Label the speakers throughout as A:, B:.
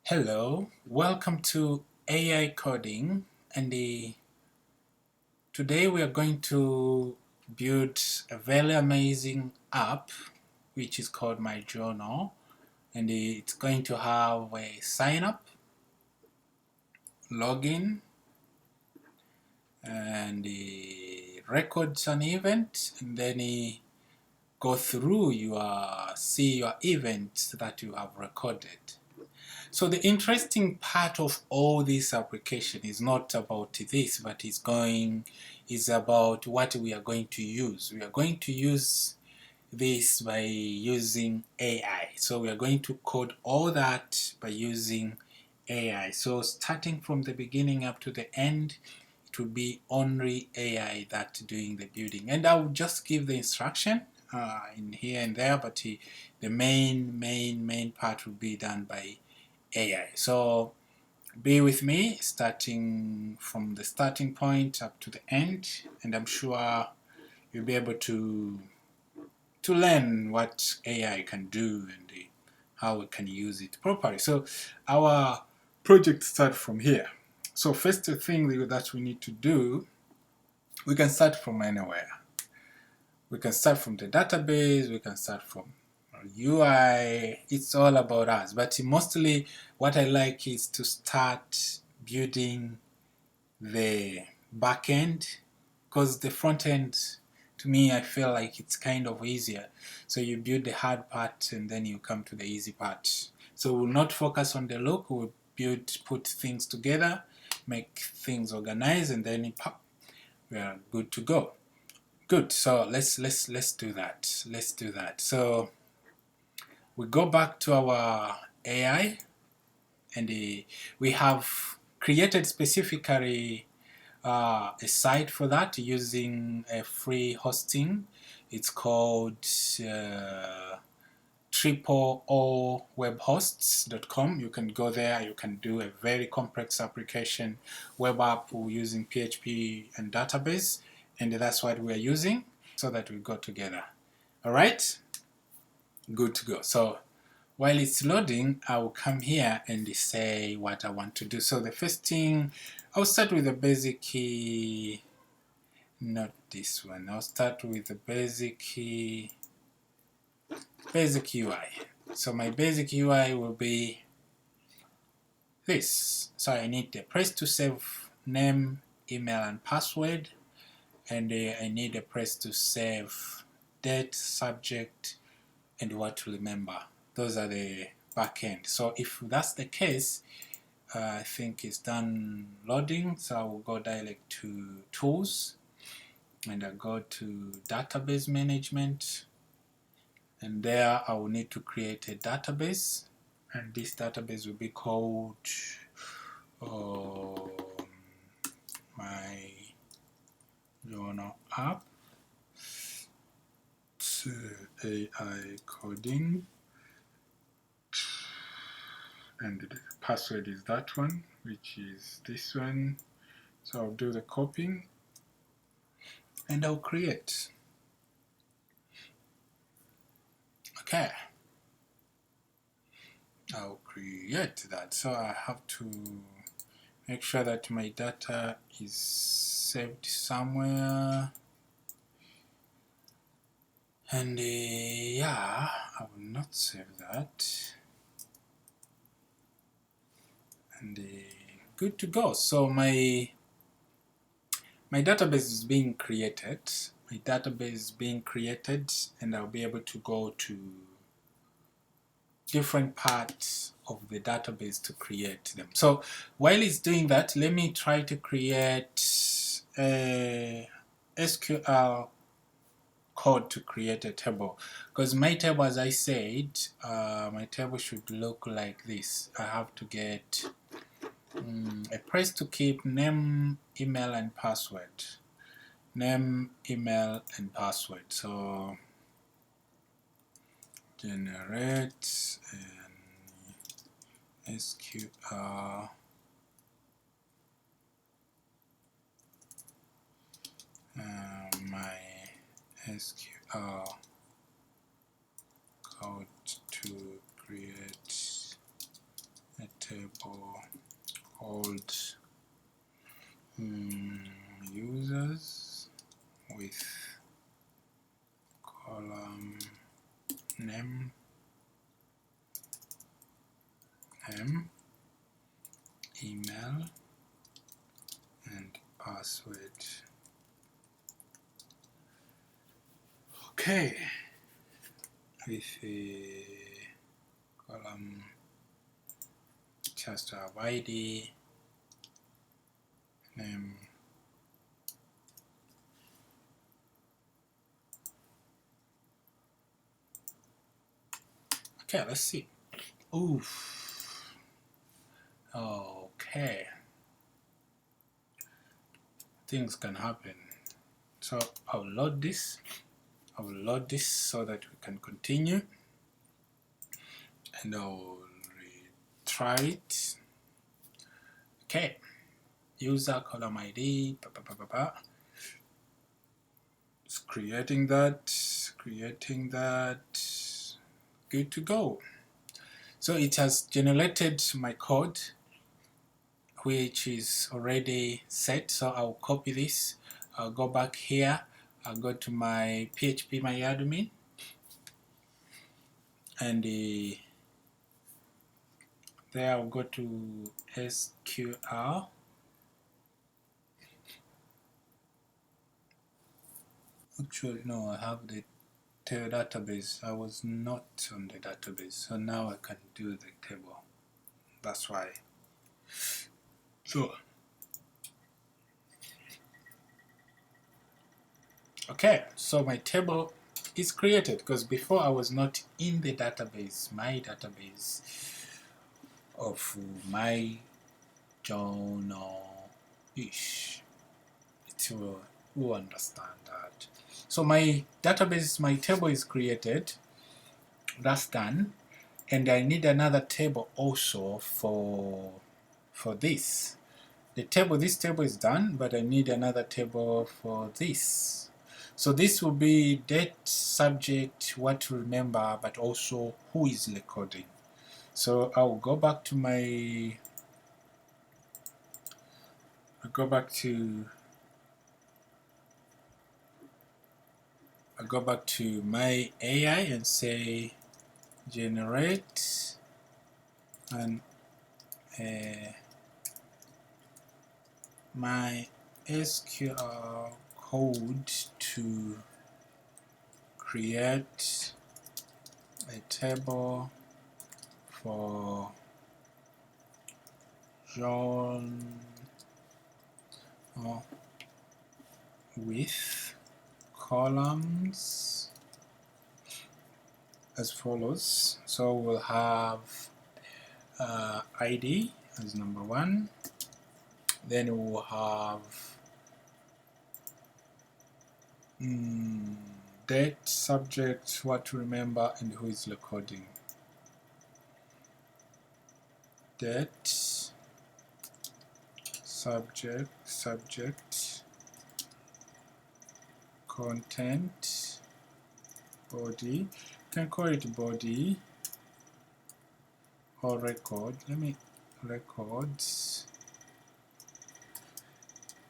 A: Hello, welcome to AI coding, and today we are going to build a very amazing app which is called My Journal, and it's going to have a sign up, login, and records an event, and then go through see your events that you have recorded. So the interesting part of all this application is not about this, but is about what we are going to use. We are going to use this by using AI. So we are going to code all that by using AI. So starting from the beginning up to the end, it will be only AI that doing the building. And I will just give the instruction in here and there, but the main part will be done by AI. So be with me starting from the starting point up to the end, and I'm sure you'll be able to learn what AI can do and how we can use it properly. So our project starts from here. So first thing that we need to do, we can start from anywhere. We can start from the database, we can start from UI, it's all about us. But mostly what I like is to start building the back end, because the front end, to me, I feel like it's kind of easier. So you build the hard part and then you come to the easy part. So we'll not focus on the look, we'll put things together, make things organized, and then pop, we are good to go. Good. So let's do that. Let's do that. So we go back to our AI, and we have created specifically a site for that using a free hosting. It's called webhosts.com. You can go there, you can do a very complex application web app using PHP and database, and that's what we're using so that we go together. All right, good to go. So while it's loading, I will come here and say what I want to do. So the first thing, I'll start with the basic key, not this one. I'll start with the basic UI. So my basic UI will be this. So I need a place to save name, email, and password, and I need a place to save date, subject, and what to remember. Those are the back end. So if that's the case, I think it's done loading. So I will go direct to tools, and I go to database management, and there I will need to create a database, and this database will be called my journal app AI coding, and the password is that one, which is this one. So I'll do the copying and I'll create. Okay, I'll create that. So I have to make sure that my data is saved somewhere, and yeah, I will not save that, and good to go. So my database is being created. And I'll be able to go to different parts of the database to create them. So while it's doing that, let me try to create a SQL code to create a table, because my table, as I said, my table should look like this. I have to get a place to keep name, email, and password. Name, email, and password. So generate an SQL my SQL code to create a table called users with column name, email, and password. Okay, with a column just have ID, name, okay, let's see. Oof. Okay, things can happen. So I'll load this so that we can continue, and I'll try it. Okay, user column ID, it's creating that, good to go. So it has generated my code, which is already set. So I'll copy this, I'll go back here, I'll go to my PHP my admin, and there I'll go to SQL. Actually, no, I have the database. I was not on the database, so now I can do the table. That's why. So, okay, so my table is created because before I was not in the database, my database of my journal-ish. It will understand that. So my database, my table is created. That's done. And I need another table also for this. This table is done, but I need another table for this. So this will be date, subject, what to remember, but also who is recording. So I'll go back to my, I'll go back to my AI and say generate an my SQL code to create a table for John with columns as follows. So we'll have ID as number one, then we'll have date, subject, what to remember, and who is recording. Date, subject, content, body. You can call it body or record. Let me records,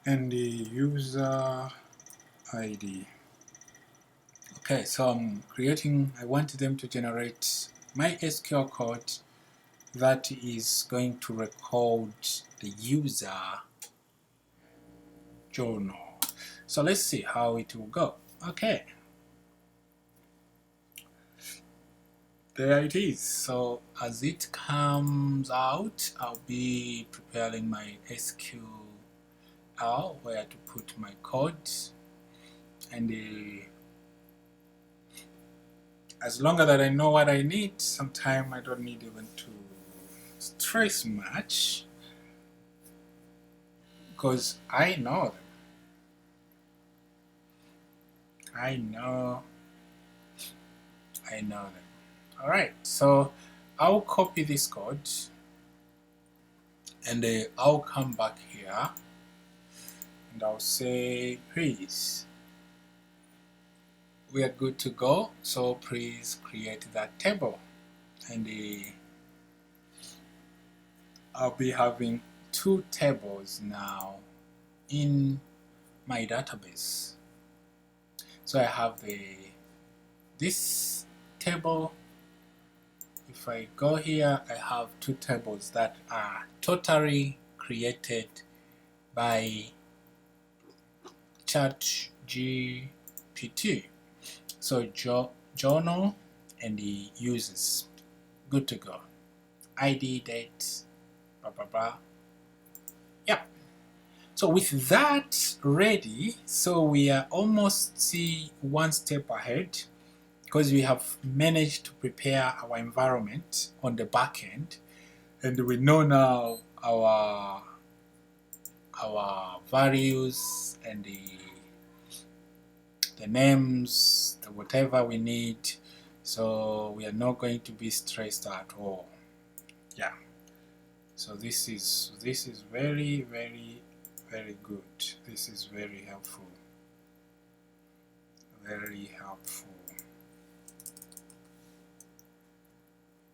A: and the user ID. Okay, so I want them to generate my SQL code that is going to record the user journal. So let's see how it will go. Okay, there it is. So as it comes out, I'll be preparing my SQL where to put my code, and as long as I know what I need, sometimes I don't need even to stress much because I know them. I know them. Alright, so I'll copy this code and I'll come back here and I'll say, please, we are good to go, so please create that table. And I'll be having two tables now in my database. So I have this table. If I go here, I have two tables that are totally created by ChatGPT. So journal and the users. Good to go. ID, date, blah blah blah. Yeah. So with that ready, so we are almost one step ahead, because we have managed to prepare our environment on the back end, and we know now our values and the names, whatever we need. So we are not going to be stressed at all. Yeah. So this is very, very, very good. This is very helpful. Very helpful.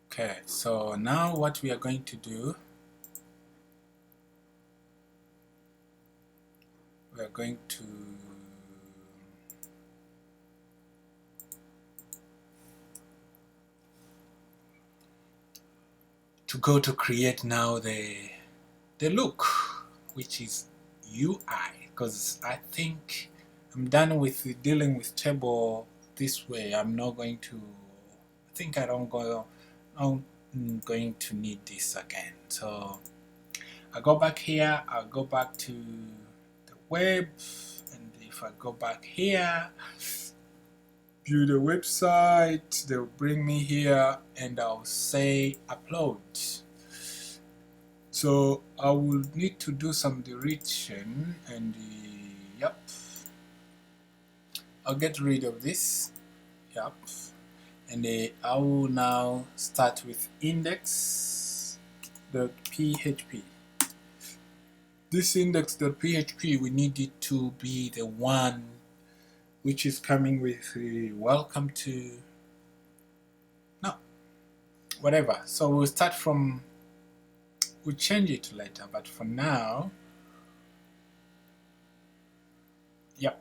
A: Okay, so now what we are going to do, we are going to go to create now the look, which is UI, because I think I'm done with dealing with table this way. I'm not going to, I think I'm going to need this again. So I go back here, I'll go back to the web, and if I go back here, view the website, they'll bring me here, and I'll say upload. So I will need to do some deletion, and yep, I'll get rid of this. Yep, and I will now start with index.php. This index.php, we need it to be the one which is coming with welcome to, no, whatever. So we'll start from, we'll change it later, but for now, yep,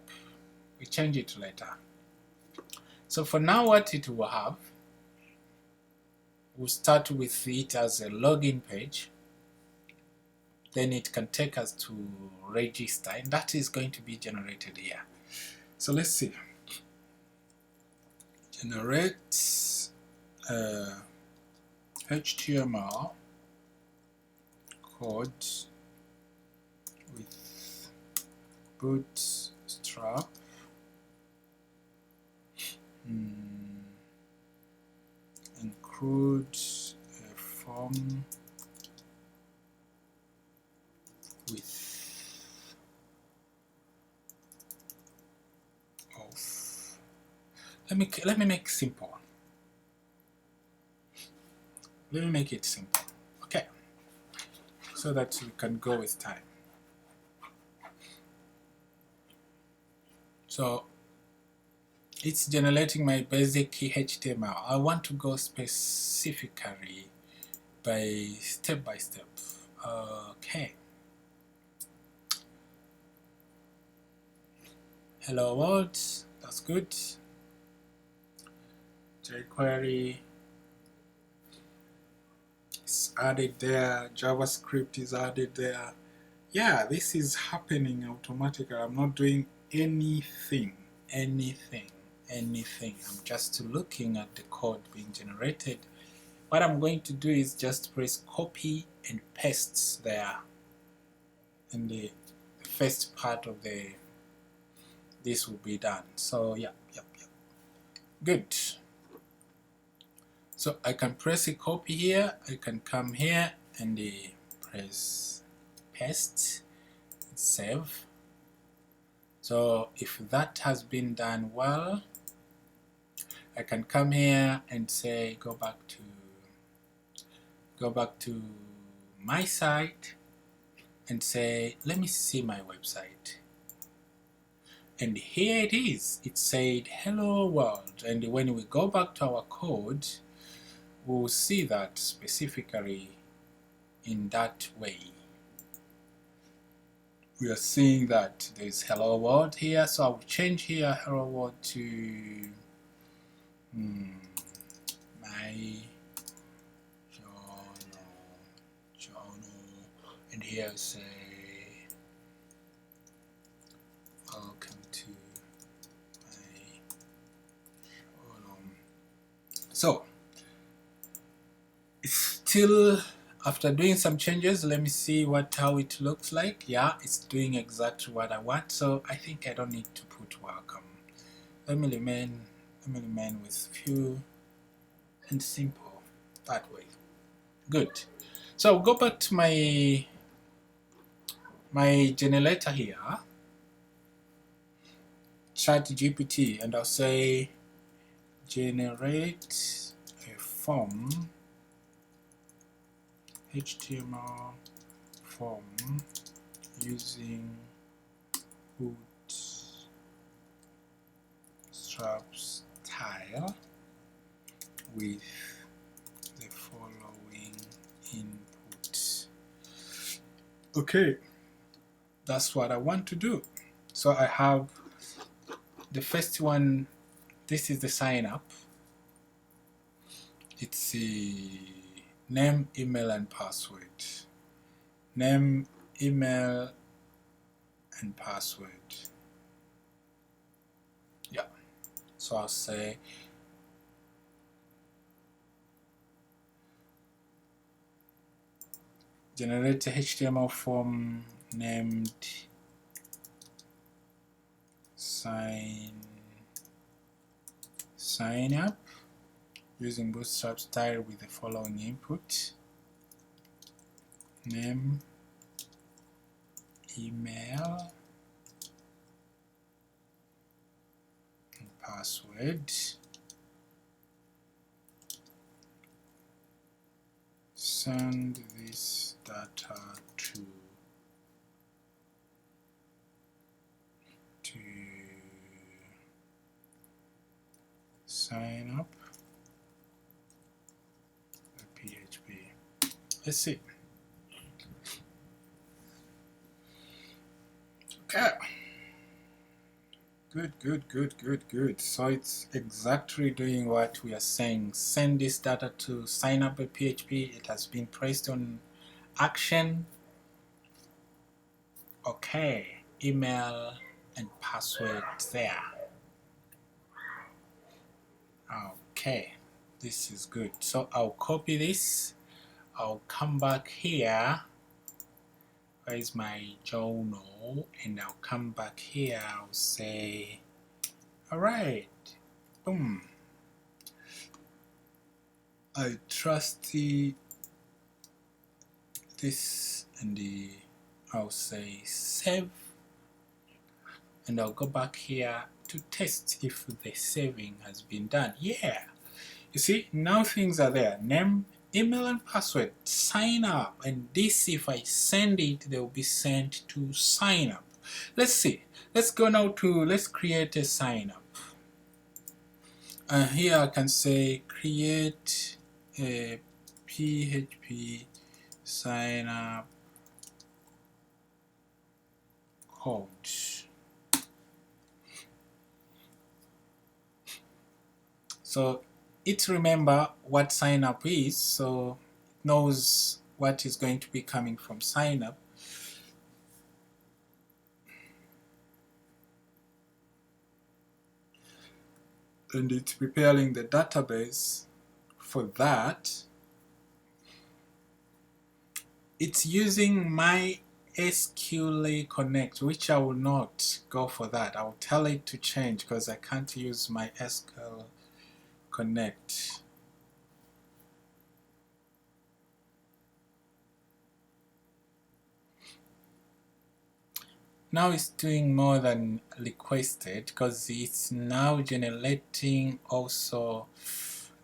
A: we change it later. So for now, what it will have, we'll start with it as a login page. Then it can take us to register, and that is going to be generated here. So let's see. Generate HTML code with bootstrap. Include a form with of. Let me make simple. Let me make it simple. Okay, so that we can go with time. So it's generating my basic HTML. I want to go specifically by step. Okay. Hello world, that's good. jQuery is added there. JavaScript is added there. Yeah, this is happening automatically. I'm not doing anything. I'm just looking at the code being generated. What I'm going to do is just press copy and paste there, and the first part of this will be done. So yep. Good. So I can press a copy here. I can come here and press paste and save. So if that has been done well, I can come here and say go back to my site and say let me see my website. And here it is. It said hello world, and when we go back to our code, we'll see that specifically in that way. we are seeing that there's hello world here, so I'll change here hello world to my journal, and here say welcome to my journal. So it's still, after doing some changes, let me see how it looks like. Yeah, it's doing exactly what I want, so I think I don't need to put welcome. Let me remain with few and simple that way. Good. So I'll go back to my generator here, ChatGPT, and I'll say generate a form, HTML form using bootstrap style with the following input. Okay, that's what I want to do. So I have the first one. This is the sign up. It's the name, email, and password. Name, email, and password. Yeah. So I'll say generate a HTML form named sign up using bootstrap style with the following input: name, email, and password. Send this data to sign up the PHP. Let's see. Okay. Good. So it's exactly doing what we are saying. Send this data to sign up a PHP. It has been pressed on action. Okay. Email and password there. Okay. This is good. So I'll copy this. I'll come back here. Where is my journal? And I'll come back here. I'll say, all right, boom. I trust this, and I'll say save, and I'll go back here to test if the saving has been done. Yeah, you see, now things are there. Name, email, and password. Sign up, and this, if I send it, they will be sent to sign up. Let's see. Let's go now to, let's create a sign up. And here I can say create a PHP sign up code. So it remember what sign up is, so it knows what is going to be coming from sign up. And it's preparing the database for that. It's using my SQL Connect, which I will not go for that. I will tell it to change because I can't use my SQL Connect. Now it's doing more than requested because it's now generating also.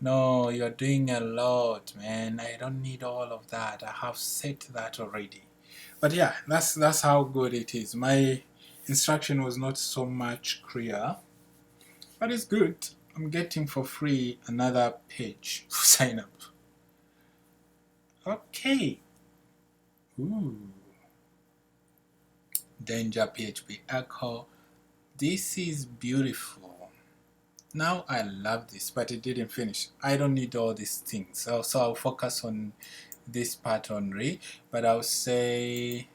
A: No, you're doing a lot, man. I don't need all of that. I have set that already. But yeah, that's how good it is. My instruction was not so much clear, but it's good. I'm getting for free another page to sign up. Okay. Ooh. danger PHP echo. This is beautiful. Now I love this, but it didn't finish. I don't need all these things, so I'll focus on this part only. But I'll say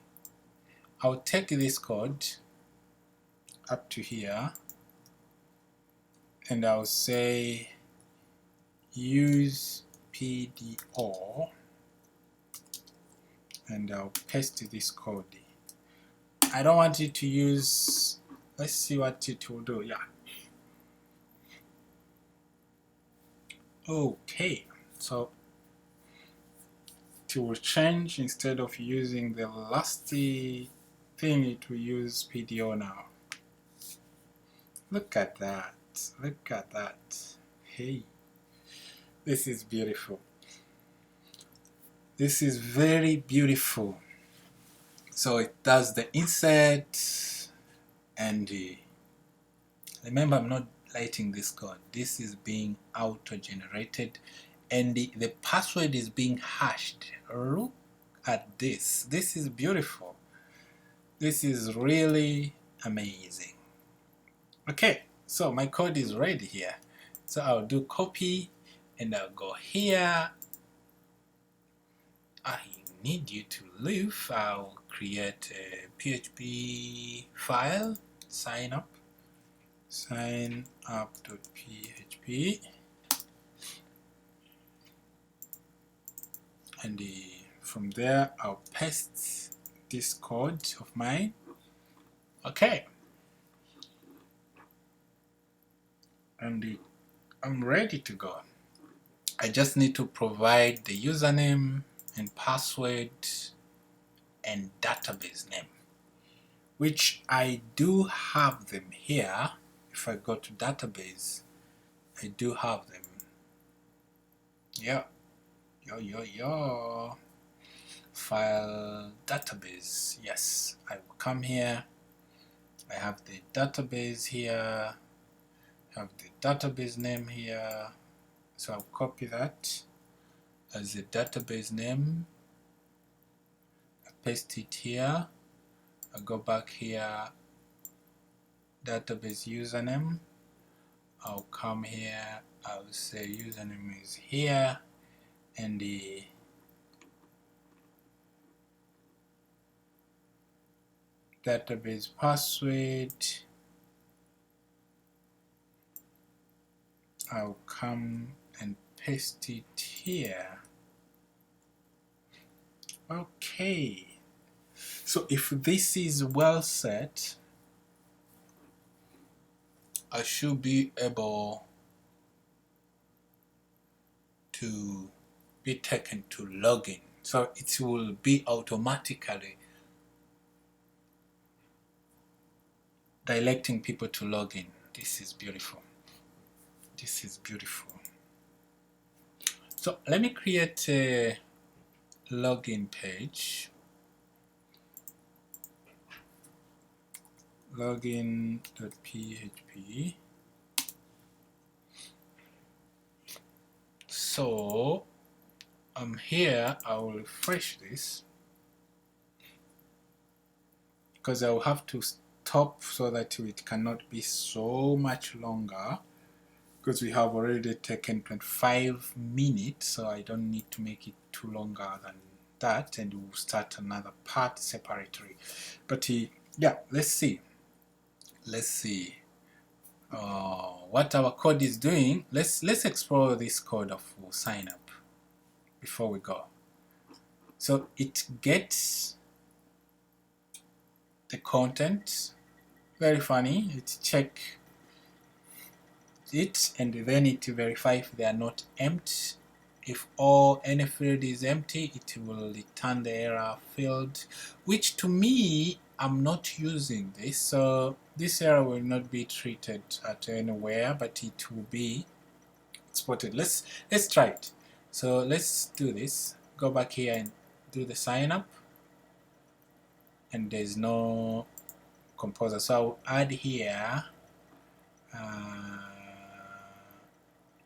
A: I'll take this code up to here, and I'll say use PDO, and I'll paste this code. I don't want it to use, let's see what it will do. Yeah. Okay, so it will change. Instead of using the last thing, it will use PDO now. Look at that. Look at that. Hey, this is beautiful. This is very beautiful. So it does the insert, and remember, I'm not writing this code. This is being auto-generated, and the password is being hashed. Look at this. This is beautiful. This is really amazing. Okay, so my code is ready here. So I'll do copy, and I'll go here. I need you to leave. I'll create a PHP file, sign up.php, and from there I'll paste this code of mine. Okay, and I'm ready to go. I just need to provide the username and password and database name, which I do have them here. If I go to database, I do have them. Yeah, file database. Yes, I will come here. I have the database here. I have the database name here. So I'll copy that as the database name. I paste it here. I'll go back here. Database username. I'll come here. I'll say username is here, and the database password, I'll come and paste it here. Okay, so if this is well set, I should be able to be taken to login. So it will be automatically directing people to login. This is beautiful. This is beautiful. So let me create a login page. Login.php. So I'm here. I will refresh this because I will have to stop so that it cannot be so much longer, because we have already taken 25 minutes, so I don't need to make it too longer than that, and we'll start another part separately. But yeah, let's see what our code is doing. Let's explore this code of sign up before we go. So it gets the content, very funny. It check it, and then it verify if they are not empty. If any field is empty, it will return the error field, which to me, I'm not using this, so this error will not be treated at anywhere, but it will be exported. Let's try it. So let's do this. Go back here and do the sign up, and there's no composer, so I'll add here.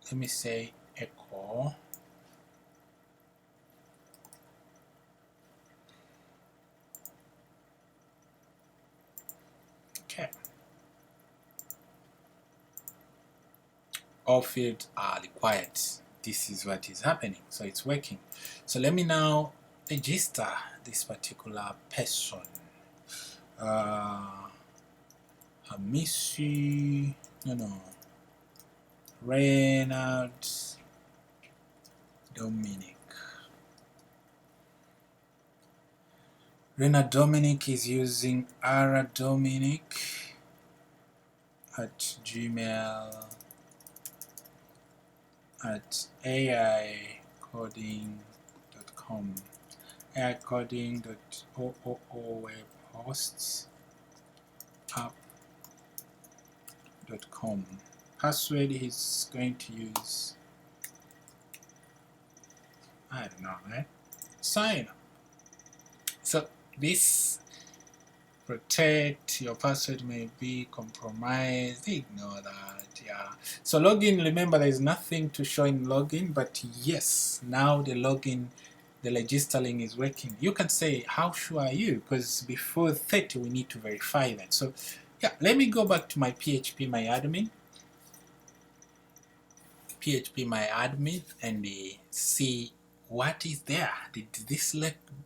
A: Let me say echo. all fields are required. This is what is happening, so it's working. So let me now register this particular person. Hamisi, Reynald Dominic. Reynald Dominic is using rdominic at ai-coding.com, ai-coding.oopostsapp.com. Password he's going to use, I don't know, right? Sign up. So this protect your password may be compromised. Ignore that. Yeah. So login, remember there is nothing to show in login, but yes, now the login, the registering is working. You can say, how sure are you? Because before 30 we need to verify that. So yeah, let me go back to my PHP my admin and see what is there. Did this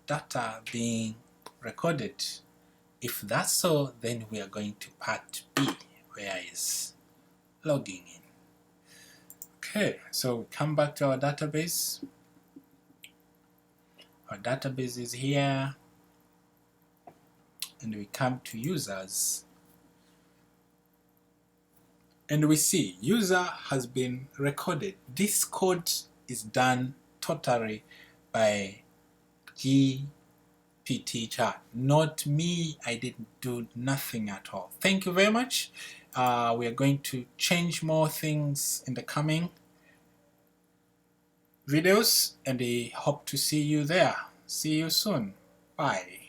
A: data being recorded? If that's so, then we are going to part B, where is logging in. Okay, so we come back to our database. Our database is here, and we come to users, and we see user has been recorded. This code is done totally by GPT chat, not me. I didn't do nothing at all. Thank you very much. We are going to change more things in the coming videos, and I hope to see you there. See you soon. Bye.